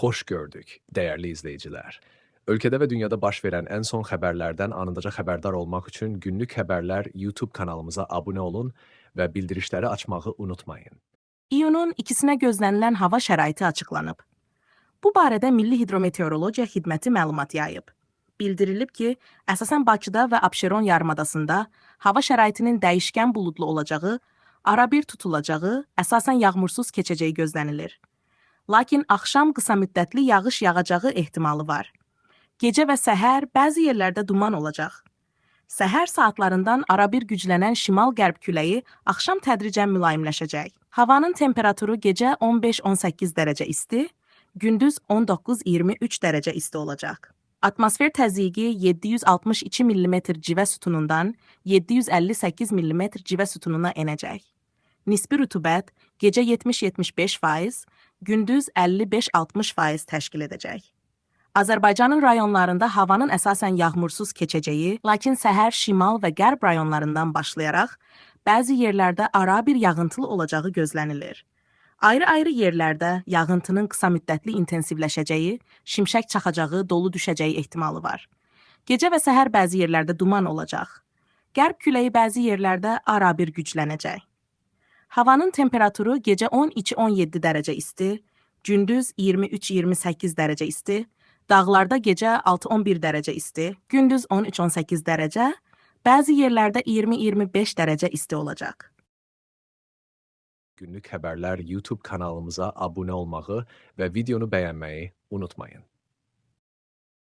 Hoş gördük, değerli izleyiciler. Ülkede ve dünyada baş verən ən son xəbərlərdən anındaca xəbərdar olmaq üçün Günlük Xəbərlər YouTube kanalımıza abunə olun və bildirişləri açmağı unutmayın. İyunun 2-sinə gözlənilən hava şəraiti açıqlanıb. Bu barədə Milli Hidrometeorologiya Xidməti məlumat yayıb. Bildirilib ki, əsasən Bakıda və Abşeron yarımadasında hava şəraitinin dəyişkən buludlu olacağı, arabir tutulacağı, əsasən yağmursuz keçəcəyi gözlənilir. Lakin axşam qısa müddətli yağış yağacağı ehtimalı var. Gecə və səhər bəzi yerlərdə duman olacaq. Səhər saatlarından arabir güclənən şimal-qərb küləyi axşam tədricən mülayimləşəcək. Havanın temperaturu gecə 15-18 dərəcə isti, gündüz 19-23 dərəcə isti olacaq. Atmosfer təzyiqi 762 mm civə sütunundan 758 mm civə sütununa enəcək. Nisbi rütubət gecə 70-75%, gündüz 55-60% təşkil edəcək. Azərbaycanın rayonlarında havanın əsasən yağmursuz keçəcəyi, lakin səhər şimal və qərb rayonlarından başlayaraq bəzi yerlərdə arabir yağıntılı olacağı gözlənilir. Ayrı-ayrı yerlərdə yağıntının qısa müddətli intensivləşəcəyi, şimşək çaxacağı, dolu düşəcəyi ehtimalı var. Gecə və səhər bəzi yerlərdə duman olacaq. Qərb küləyi bəzi yerlərdə arabir güclənəcək. Havanın temperaturu gecə 12-17 dərəcə isti, gündüz 23-28 dərəcə isti, dağlarda gecə 6-11 dərəcə isti, gündüz 13-18 dərəcə, bəzi yerlərdə 20-25 dərəcə isti olacaq. Günlük Xəbərlər YouTube kanalımıza abunə olmağı və videonu bəyənməyi unutmayın.